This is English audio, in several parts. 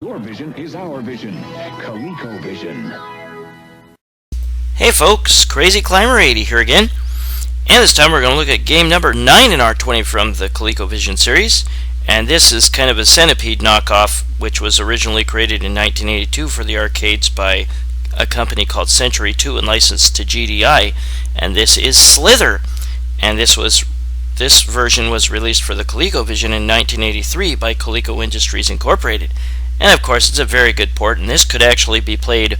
Your vision is our vision. Colecovision. Hey folks, Crazy Climber 80 here again. And this time we're going to look at game number 9 in R20 from the Colecovision series. And this is kind of a Centipede knockoff, which was originally created in 1982 for the arcades by a company called Century 2 and licensed to GDI. And this is Slither. And this version was released for the Colecovision in 1983 by Coleco Industries Incorporated. And of course it's a very good port, and this could actually be played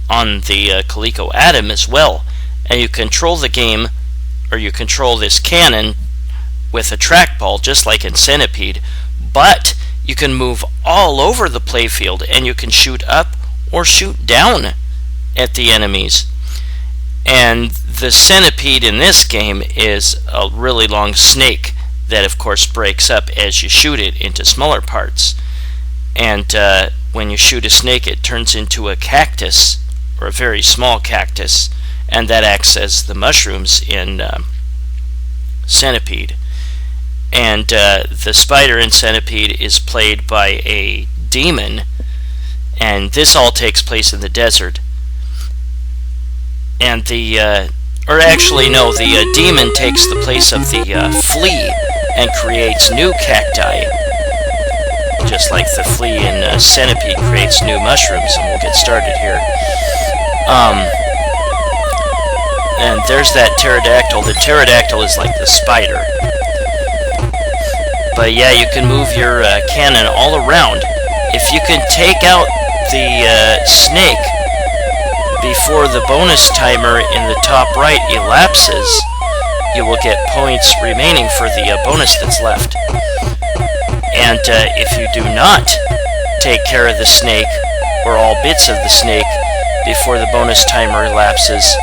on the Coleco Atom as well. And you control the game, or you control this cannon with a trackball just like in Centipede, but you can move all over the playfield and you can shoot up or shoot down at the enemies. And the Centipede in this game is a really long snake that of course breaks up as you shoot it into smaller parts. And when you shoot a snake, it turns into a cactus, or a very small cactus, and that acts as the mushrooms in Centipede. And the spider in Centipede is played by a demon, and this all takes place in the desert. And the demon takes the place of the flea and creates new cacti. Just like the flea in Centipede creates new mushrooms, and we'll get started here. And there's that pterodactyl. The pterodactyl is like the spider. But yeah, you can move your cannon all around. If you can take out the snake before the bonus timer in the top right elapses, you will get points remaining for the bonus that's left. And if you do not take care of the snake, or all bits of the snake, before the bonus timer elapses,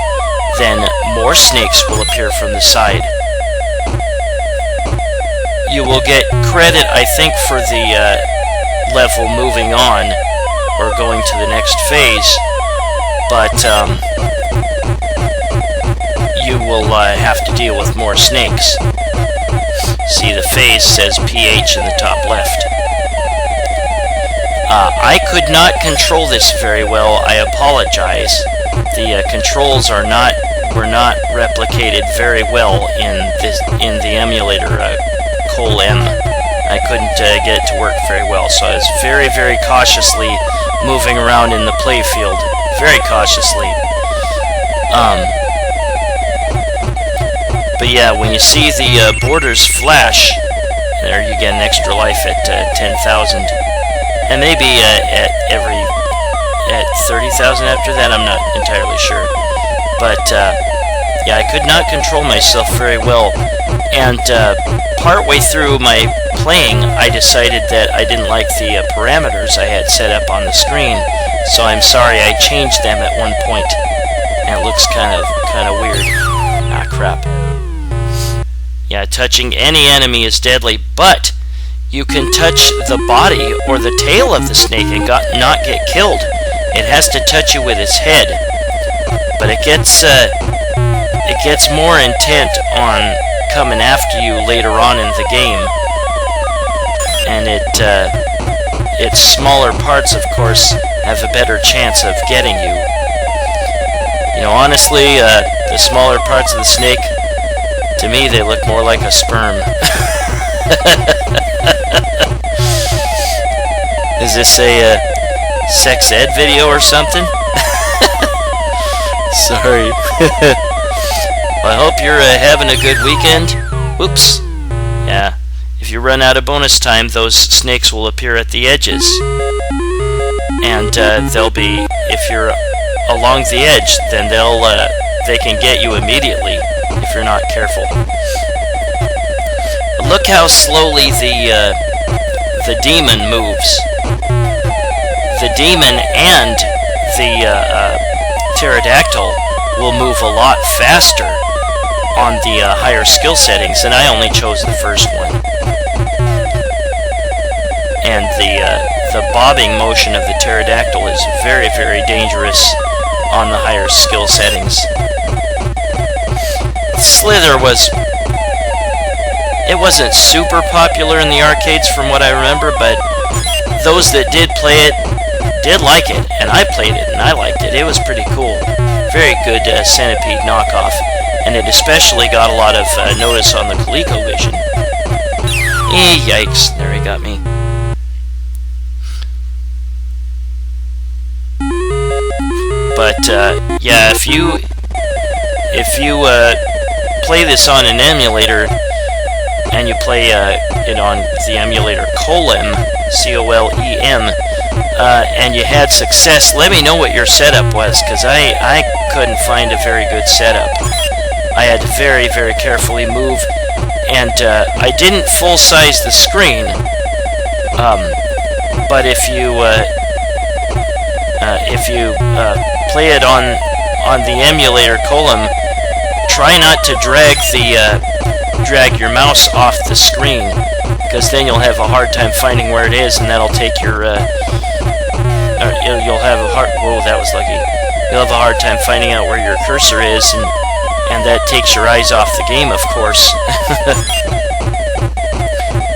then more snakes will appear from the side. You will get credit, I think, for the level moving on, or going to the next phase, but you will have to deal with more snakes. See, the phase says PH in the top left. I could not control this very well. I apologize. The controls were not replicated very well in the emulator Cole-M. I couldn't get it to work very well, so I was very, very cautiously moving around in the playfield. Very cautiously. But yeah, when you see the borders flash, there you get an extra life at 10,000. And maybe at 30,000 after that, I'm not entirely sure. But yeah, I could not control myself very well. And partway through my playing, I decided that I didn't like the parameters I had set up on the screen. So I'm sorry, I changed them at one point. And it looks kind of weird. Ah, crap. Yeah, touching any enemy is deadly, but you can touch the body or the tail of the snake and not get killed. It has to touch you with its head. But it gets more intent on coming after you later on in the game. And its smaller parts, of course, have a better chance of getting you. You know, honestly, the smaller parts of the snake, to me, they look more like a sperm. Is this a sex ed video or something? Sorry. Well, I hope you're having a good weekend. Whoops. Yeah. If you run out of bonus time, those snakes will appear at the edges. And they'll be, if you're along the edge, then they can get you immediately if you're not careful. Look how slowly the demon moves. The demon and the pterodactyl will move a lot faster on the higher skill settings, and I only chose the first one. And the bobbing motion of the pterodactyl is very, very dangerous on the higher skill settings. Slither wasn't super popular in the arcades from what I remember, but those that did play it did like it, and I played it and I liked it. It was pretty cool. Very good Centipede knockoff, and it especially got a lot of notice on the Colecovision. Yikes, there he got me. But yeah, if you play this on an emulator, and you play it on the emulator Colem, C-O-L-E-M, and you had success, let me know what your setup was, because I couldn't find a very good setup. I had to very, very carefully move, and I didn't full-size the screen, but if you play it on the emulator Colem, try not to drag your mouse off the screen, because then you'll have a hard time finding where it is, and that'll take your you'll have a hard you'll have a hard time finding out where your cursor is, and that takes your eyes off the game, of course.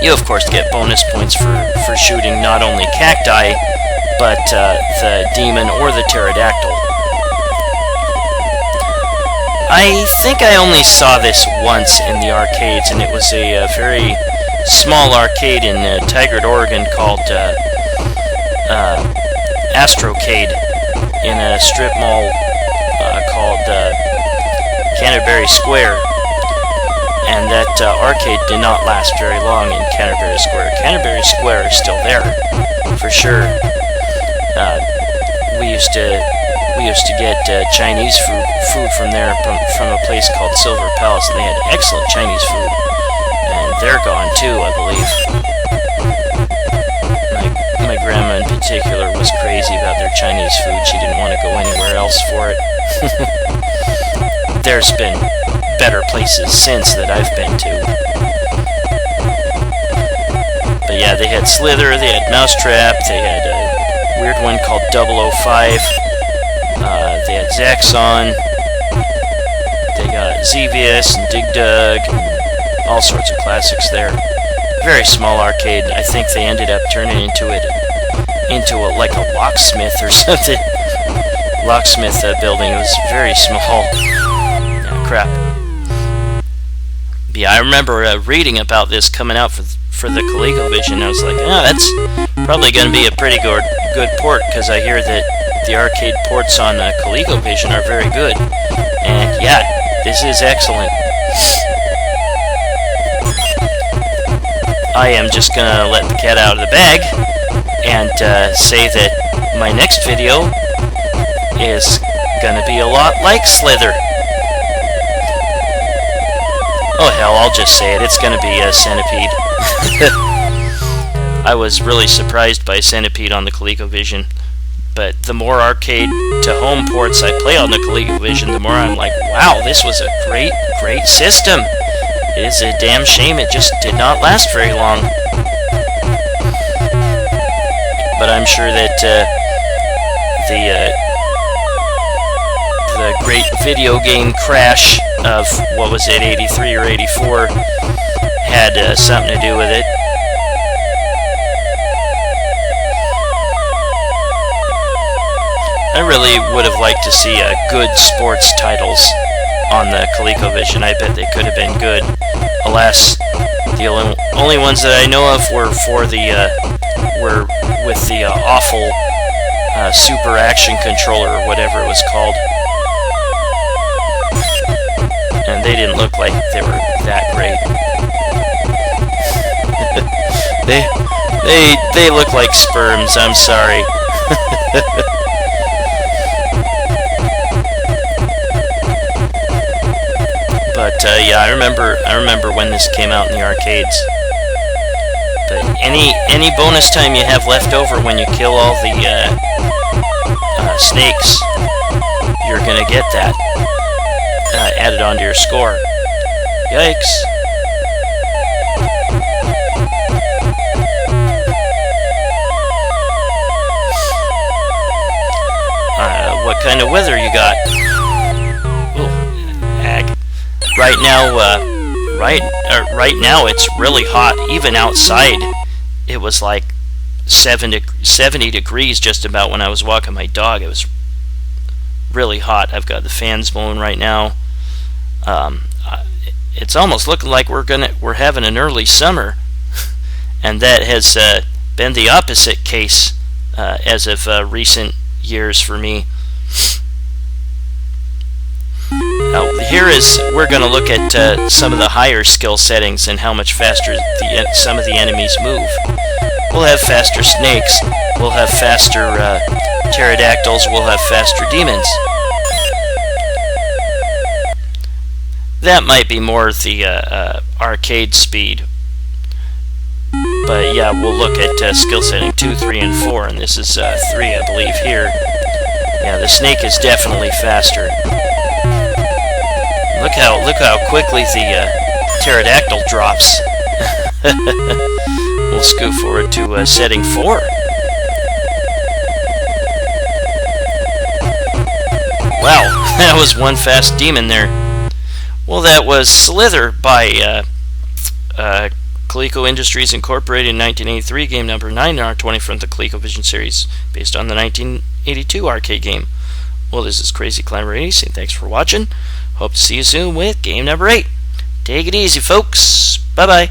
You of course get bonus points for shooting not only cacti, but the demon or the pterodactyl. I think I only saw this once in the arcades, and it was a very small arcade in Tigard, Oregon called Astrocade, in a strip mall called Canterbury Square. And that arcade did not last very long in Canterbury Square. Canterbury Square is still there, for sure. We used to get Chinese food from there, from a place called Silver Palace, and they had excellent Chinese food. And they're gone too, I believe. My grandma in particular was crazy about their Chinese food. She didn't want to go anywhere else for it. There's been better places since that I've been to. But yeah, they had Slither, they had Mousetrap, they had a weird one called 005. They had Zaxxon, they got Xevious and Dig Dug, and all sorts of classics there. Very small arcade. I think they ended up turning into like a locksmith or something. Locksmith building. It was very small. Yeah, crap. But yeah, I remember reading about this coming out for the Colecovision. I was like, oh, that's probably going to be a pretty good port, because I hear that the arcade ports on Colecovision are very good. And yeah, this is excellent. I am just gonna let the cat out of the bag and say that my next video is gonna be a lot like Slither. Oh hell, I'll just say it. It's gonna be a Centipede. I was really surprised by Centipede on the Colecovision, but the more arcade to home ports I play on the Colecovision, the more I'm like, wow, this was a great system. It is a damn shame it just did not last very long. But I'm sure that the great video game crash of, what was it, 83 or 84, had something to do with it. I really would have liked to see good sports titles on the Colecovision. I bet they could have been good. Alas, the only ones that I know of were with the awful Super Action Controller, or whatever it was called. And they didn't look like they were that great. they look like sperms, I'm sorry. But yeah, I remember when this came out in the arcades. But any bonus time you have left over when you kill all the snakes, you're gonna get that added onto your score. Yikes! What kind of weather you got? Ooh, ag. Right now it's really hot. Even outside, it was like 70 degrees just about when I was walking my dog. It was really hot. I've got the fans blowing right now. It's almost looking like we're having an early summer, and that has been the opposite case as of recent years for me. Now, we're going to look at some of the higher skill settings and how much faster some of the enemies move. We'll have faster snakes, we'll have faster pterodactyls, we'll have faster demons. That might be more the arcade speed. But yeah, we'll look at skill setting 2, 3, and 4, and this is 3, I believe, here. Yeah, the snake is definitely faster. Look how quickly the pterodactyl drops. We'll scoot forward to setting 4. Wow, that was one fast demon there. Well, that was Slither by Coleco Industries Incorporated in 1983, game number 9 in our 20 from the Colecovision series, based on the 1982 arcade game. Well, this is Crazy Climber 80, saying thanks for watching. Hope to see you soon with game number 8. Take it easy, folks. Bye-bye.